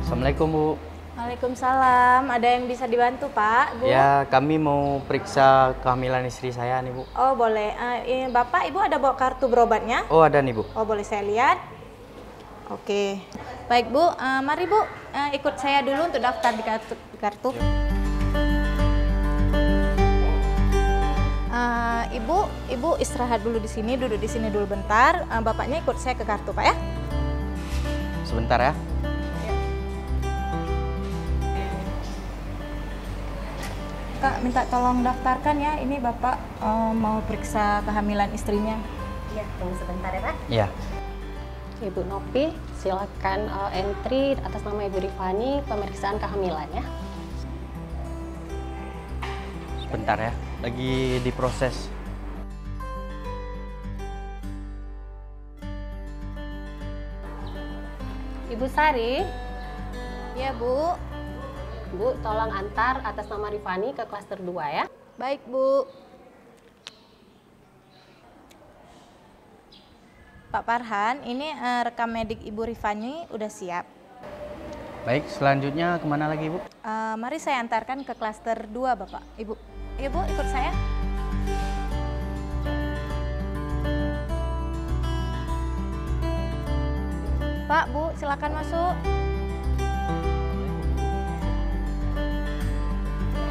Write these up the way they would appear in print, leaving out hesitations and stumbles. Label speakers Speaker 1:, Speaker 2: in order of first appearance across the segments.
Speaker 1: Assalamualaikum, Bu.
Speaker 2: Waalaikumsalam. Ada yang bisa dibantu, Pak, Bu?
Speaker 1: Ya, kami mau periksa kehamilan istri saya nih, Bu.
Speaker 2: Oh, boleh. Bapak, Ibu ada bawa kartu berobatnya?
Speaker 1: Oh, ada nih, Bu.
Speaker 2: Oh, boleh saya lihat? Oke. Baik, Bu. Mari, Bu. Ikut saya dulu untuk daftar di kartu. Ibu istirahat dulu di sini, duduk di sini dulu bentar. Bapaknya ikut saya ke kartu, Pak, ya?
Speaker 1: Sebentar ya.
Speaker 2: Kak, minta tolong daftarkan ya. Ini Bapak mau periksa kehamilan istrinya.
Speaker 3: Iya, tunggu sebentar ya, Pak.
Speaker 1: Iya.
Speaker 3: Ibu Nopi, silakan entry atas nama Ibu Rifani pemeriksaan kehamilan ya.
Speaker 1: Sebentar ya. Lagi diproses.
Speaker 3: Ibu Sari,
Speaker 2: Ya, Bu.
Speaker 3: Bu tolong antar atas nama Rifani ke klaster 2 ya.
Speaker 2: Baik, Bu. Pak Farhan, ini rekam medik Ibu Rifani udah siap.
Speaker 1: Baik, selanjutnya kemana lagi, Bu?
Speaker 2: Mari saya antarkan ke klaster 2, Bapak. Ibu. Iya, Bu, ikut saya. Pak, Bu, silakan masuk.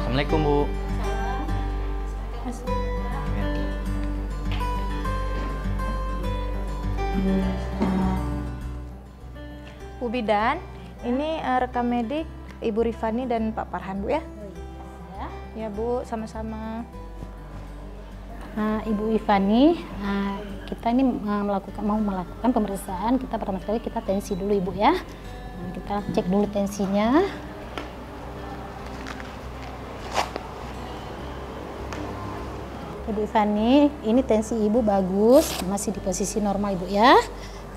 Speaker 1: Assalamualaikum, Bu.
Speaker 2: Masuk. Bu Bidan, ini rekam medik Ibu Rifani dan Pak Farhan, Bu, ya? Ya, Bu, sama-sama.
Speaker 3: Ibu Rifani, kita ini mau melakukan pemeriksaan. Kita pertama sekali kita tensi dulu Ibu ya. Kita cek dulu tensinya. Ibu Rifani, ini tensi Ibu bagus, masih di posisi normal Ibu ya.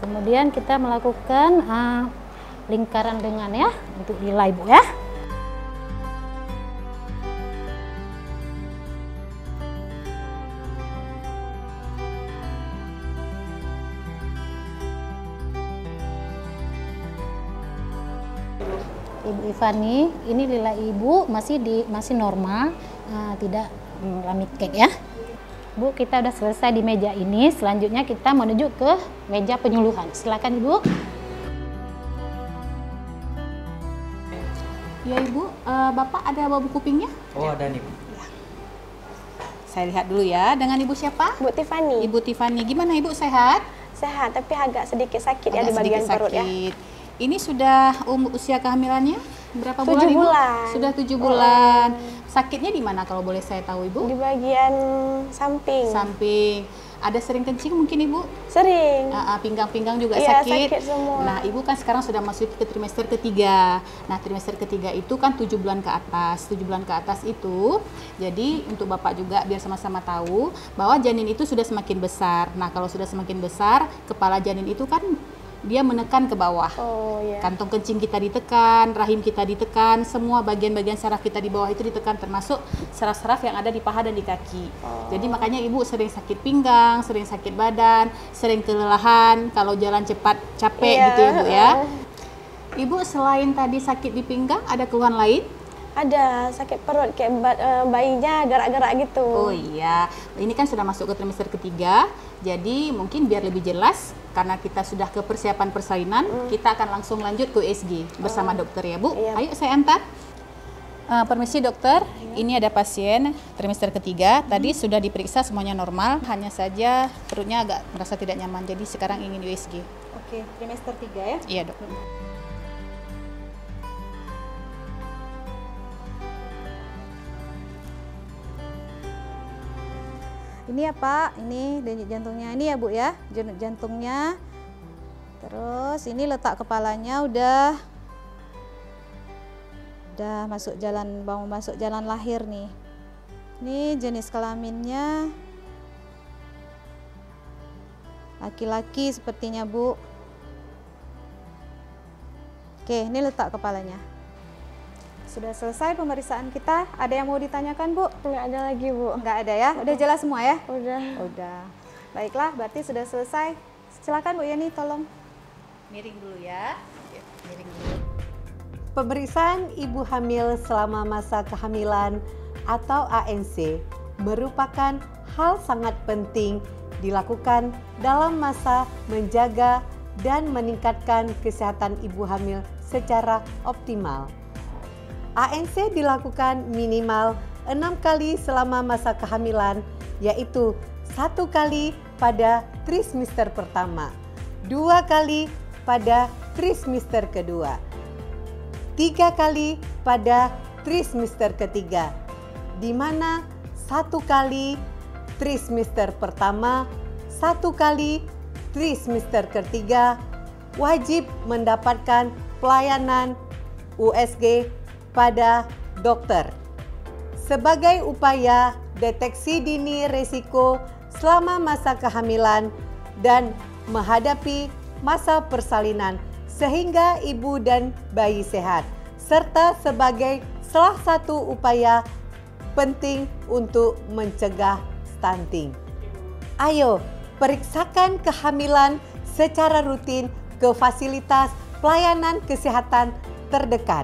Speaker 3: Kemudian kita melakukan lingkaran lengan ya untuk nilai Ibu ya. Ibu Rifani, ini lila Ibu masih normal, tidak mengalami kek ya. Bu, kita udah selesai di meja ini. Selanjutnya kita menuju ke meja penyuluhan. Silakan Ibu.
Speaker 2: Ya, Ibu, Bapak ada bawa buku kupingnya?
Speaker 1: Oh, ada nih, Bu.
Speaker 2: Saya lihat dulu ya. Dengan Ibu siapa?
Speaker 4: Bu Tiffany.
Speaker 2: Ibu Tiffany. Gimana Ibu, sehat?
Speaker 4: Sehat, tapi agak sedikit sakit ya
Speaker 2: Agak
Speaker 4: di bagian
Speaker 2: sedikit
Speaker 4: perut ya.
Speaker 2: sakit. Ini sudah usia kehamilannya berapa
Speaker 4: 7
Speaker 2: bulan Ibu?
Speaker 4: bulan.
Speaker 2: Sudah 7 bulan. Sakitnya di mana kalau boleh saya tahu Ibu?
Speaker 4: Di bagian samping.
Speaker 2: Samping. Ada sering kencing mungkin Ibu?
Speaker 4: Sering.
Speaker 2: Pinggang-pinggang juga
Speaker 4: Iya,
Speaker 2: sakit.
Speaker 4: sakit semua.
Speaker 2: Nah, Ibu kan sekarang sudah masuk ke trimester ketiga. Nah, trimester ketiga itu kan 7 bulan ke atas. 7 bulan ke atas itu, jadi untuk Bapak juga biar sama-sama tahu bahwa janin itu sudah semakin besar. Nah, kalau sudah semakin besar, kepala janin itu kan dia menekan ke bawah.
Speaker 4: Oh ya.
Speaker 2: Kantong kencing kita ditekan, rahim kita ditekan, semua bagian-bagian saraf kita di bawah itu ditekan, termasuk saraf-saraf yang ada di paha dan di kaki. Jadi makanya Ibu sering sakit pinggang, sering sakit badan, sering kelelahan, kalau jalan cepat capek gitu ya Bu ya. Ibu selain tadi sakit di pinggang, ada keluhan lain?
Speaker 4: Ada sakit perut kayak bayinya gerak-gerak gitu.
Speaker 2: Oh iya, ini kan sudah masuk ke trimester ketiga, jadi mungkin biar lebih jelas, karena kita sudah ke persiapan persalinan, kita akan langsung lanjut ke USG bersama dokter ya Bu.
Speaker 4: Iya.
Speaker 2: Ayo saya antar. Permisi dokter, ini ada pasien trimester ketiga, tadi sudah diperiksa semuanya normal, hanya saja perutnya agak merasa tidak nyaman, jadi sekarang ingin USG.
Speaker 5: Oke, trimester 3 ya?
Speaker 2: Iya dok.
Speaker 5: Ini ya Pak, ini denyut jantungnya. Ini ya Bu ya, denyut jantungnya. Terus ini letak kepalanya udah masuk jalan, mau masuk jalan lahir nih. Ini jenis kelaminnya laki-laki sepertinya Bu. Oke, ini letak kepalanya. Sudah selesai pemeriksaan kita. Ada yang mau ditanyakan Bu?
Speaker 4: Nggak ada lagi Bu.
Speaker 5: Nggak ada ya? Udah jelas semua ya?
Speaker 4: Udah.
Speaker 5: Udah. Baiklah, berarti sudah selesai. Silakan Bu Yani, tolong. Miring dulu ya. Miring dulu.
Speaker 6: Pemeriksaan ibu hamil selama masa kehamilan atau ANC merupakan hal sangat penting dilakukan dalam masa menjaga dan meningkatkan kesehatan ibu hamil secara optimal. ANC dilakukan minimal 6 kali selama masa kehamilan, yaitu 1 kali pada trimester pertama, 2 kali pada trimester kedua, 3 kali pada trimester ketiga, di mana 1 kali trimester pertama, 1 kali trimester ketiga wajib mendapatkan pelayanan USG pada dokter sebagai upaya deteksi dini risiko selama masa kehamilan dan menghadapi masa persalinan sehingga ibu dan bayi sehat, serta sebagai salah satu upaya penting untuk mencegah stunting. Ayo, periksakan kehamilan secara rutin ke fasilitas pelayanan kesehatan terdekat.